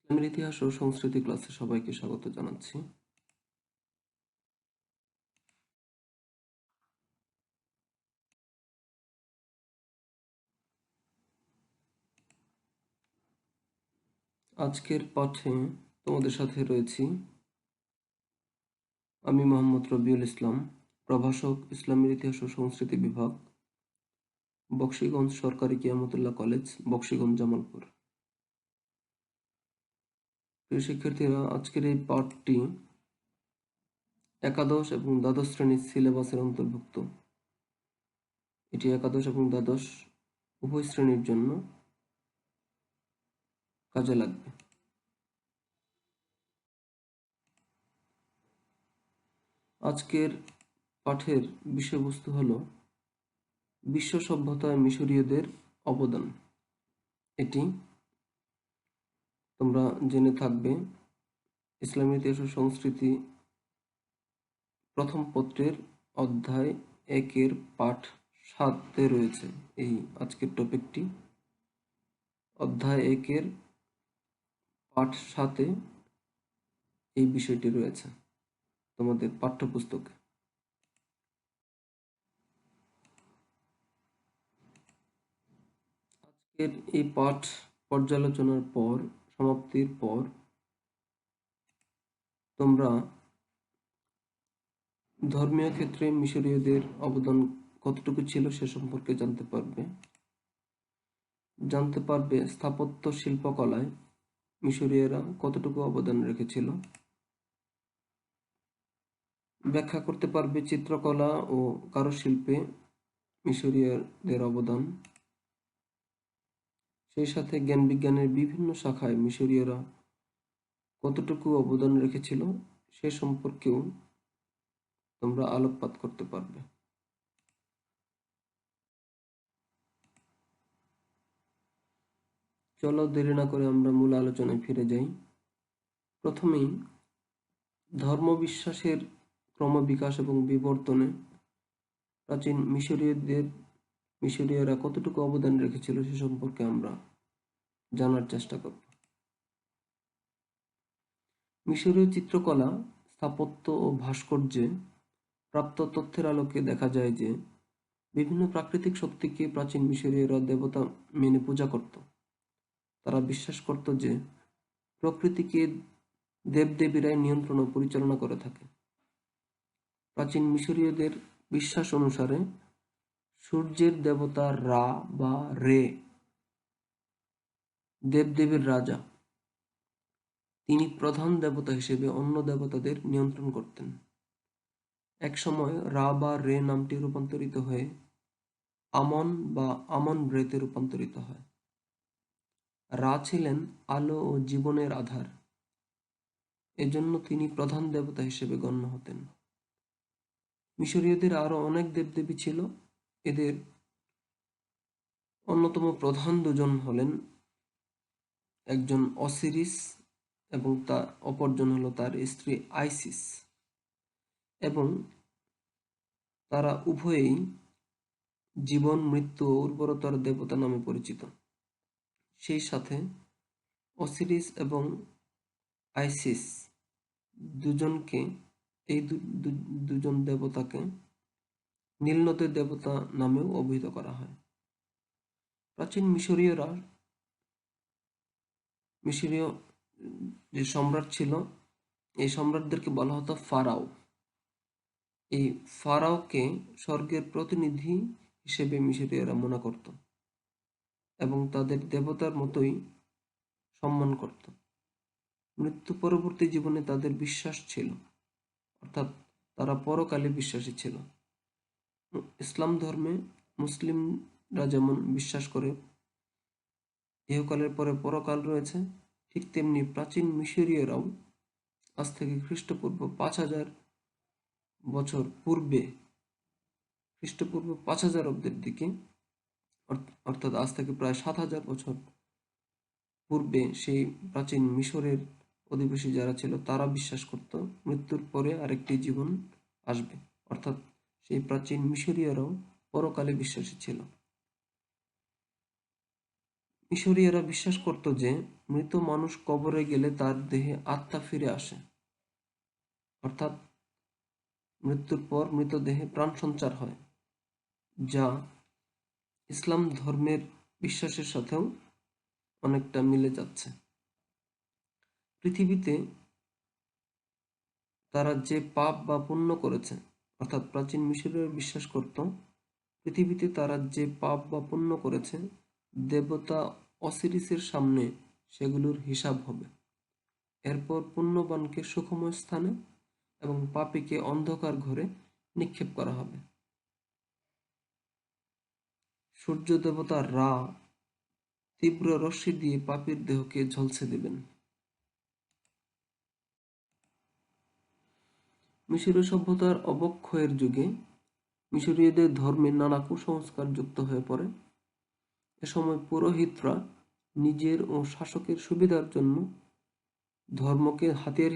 ইসলামের ইতিহাস ও সংস্কৃতি ক্লাসে সবাইকে স্বাগত জানাচ্ছি। আজকের পাঠে তোমাদের সাথে রয়েছি আমি মোহাম্মদ রবিউল ইসলাম, প্রভাষক, ইসলামের ইতিহাস ও সংস্কৃতি বিভাগ, বকশীগঞ্জ সরকারি কিয়ামতুল্লাহ কলেজ, বকশীগঞ্জ, জামালপুর। প্রিয় শিক্ষার্থীরা, আজকের এই পাঠটি একাদশ এবং দ্বাদশ শ্রেণীর সিলেবাসের অন্তর্ভুক্ত। এটি একাদশ এবং দ্বাদশ উভয় শ্রেণীর জন্য কাজে লাগবে। আজকের পাঠের বিষয়বস্তু হলো বিশ্ব সভ্যতায় মিশরীয়দের অবদান। এটি তোমরা জেনে থাকবে। ইসলামের ইতিহাস ও সংস্কৃতি প্রথম পত্রের অধ্যায় 1-এর পাঠ 7-এ রয়েছে এই আজকের টপিকটি। অধ্যায় 1-এর পাঠ 7-এ এই বিষয়টি রয়েছে তোমাদের পাঠ্যপুস্তকে। আজকের এই পাঠ পর্যালোচনার পর, সমাপ্তির পর, তোমরা ধর্মীয় ক্ষেত্রে মিশরীয়দের অবদান কতটুকু ছিল সে সম্পর্কে জানতে পারবে স্থাপত্য শিল্পকলায় মিশরীয়রা কতটুকু অবদান রেখেছিল। ব্যাখ্যা করতে পারবে চিত্রকলা ও কারুশিল্পে মিশরীয়দের অবদান। সেই সাথে জ্ঞান বিজ্ঞানের বিভিন্ন শাখায় মিশরীয়রা কতটুকু অবদান রেখেছিল সে সম্পর্কেও তোমরা আলোকপাত করতে পারবে। চলো দেরি না করে আমরা মূল আলোচনায় ফিরে যাই। প্রথমেই ধর্মবিশ্বাসের ক্রমবিকাশ এবং বিবর্তনে প্রাচীন মিশরীয়রা কতটুকু অবদান রেখেছিল সে সম্পর্কে আমরা জানার চেষ্টা করব। মিশরীয় চিত্রকলা, স্থাপত্য ও ভাস্কর্যে প্রাপ্ত তথ্যের আলোকে দেখা যায় যে বিভিন্ন প্রাকৃতিক শক্তিকে প্রাচীন মিশরীয়রা দেবতা মেনে পূজা করত। তারা বিশ্বাস করত যে প্রকৃতিকে দেবদেবীরাই নিয়ন্ত্রণ ও পরিচালনা করে থাকে। প্রাচীন মিশরীয়দের বিশ্বাস অনুসারে সূর্যের দেবতা রা বা রে দেবদেবীর রাজা। তিনি প্রধান দেবতা হিসেবে অন্য দেবতাদের নিয়ন্ত্রণ করতেন। একসময় রা বা রে নামটি রূপান্তরিত হয়ে আমন বা আমন রেতে রূপান্তরিত হয়। রা ছিলেন আলো ও জীবনের আধার, এজন্য তিনি প্রধান দেবতা হিসেবে গণ্য হতেন। মিশরীয়দের আরো অনেক দেবদেবী ছিল। এদের অন্যতম প্রধান দুজন হলেন একজন অসিরিস এবং অপরজন হলো তার স্ত্রী আইসিস, এবং তারা উভয়েই জীবন, মৃত্যু ও উর্বরতার দেবতা নামে পরিচিত। সেই সাথে অসিরিস এবং আইসিস দুজনকে এই দুজন দেবতাকে নীলনদের দেবতা নামেও অভিহিত করা হয়। প্রাচীন মিশরীয় যে সম্রাট ছিল, এই সম্রাটদেরকে বলা হতো ফারাও। এই ফারাওকে স্বর্গের প্রতিনিধি হিসেবে মিশরীয়রা মনে করত এবং তাদের দেবতার মতোই সম্মান করত। মৃত্যু পরবর্তী জীবনে তাদের বিশ্বাস ছিল, অর্থাৎ তারা পরকালে বিশ্বাসী ছিল। ইসলাম ধর্মে মুসলিমরা যেমন বিশ্বাস করে ইহকালের পরে পরকাল রয়েছে, ঠিক তেমনি প্রাচীন মিশরীয়রাও আজ থেকে খ্রিস্টপূর্ব 5000 বছর পূর্বে, খ্রিস্টপূর্ব 5000 অব্দের দিকে, অর্থাৎ আজ থেকে প্রায় 7000 বছর পূর্বে সেই প্রাচীন মিশরের অধিবাসী যারা ছিল তারা বিশ্বাস করত মৃত্যুর পরে আরেকটি জীবন আসবে। অর্থাৎ সেই প্রাচীন মিশরীয়রাও পরকালে বিশ্বাসী ছিল। মিশরীয়রা বিশ্বাস করত যে মৃত মানুষ কবরে গেলে তার দেহে আত্মা ফিরে আসে, অর্থাৎ মৃত্যুর পর মৃতদেহে প্রাণ সঞ্চার হয়, যা ইসলাম ধর্মের বিশ্বাসের সাথেও অনেকটা মিলে যাচ্ছে। পৃথিবীতে তারা যে পাপ বা পুণ্য করেছে, অর্থাৎ প্রাচীন মিশরীয় বিশ্বাস করত পৃথিবীতে তারা যে পাপ বা পুণ্য করেছে, দেবতা অসিরিসের সামনে সেগুলোর হিসাব হবে। এরপর পুণ্যবানকে সুখময় স্থানে এবং পাপীকে অন্ধকার ঘরে নিক্ষেপ করা হবে। সূর্য দেবতা রা তীব্র রশ্মি দিয়ে পাপীর দেহকে ঝলসে দেবেন। মিশরীয় সভ্যতার অবক্ষয়ের যুগে মিশরীয়দের ধর্মে নানা কুসংস্কার যুক্ত হয়ে পড়ে। এ সময় পুরোহিতরা নিজের ও শাসকের সুবিধার জন্য ধর্মকে হাতিয়ার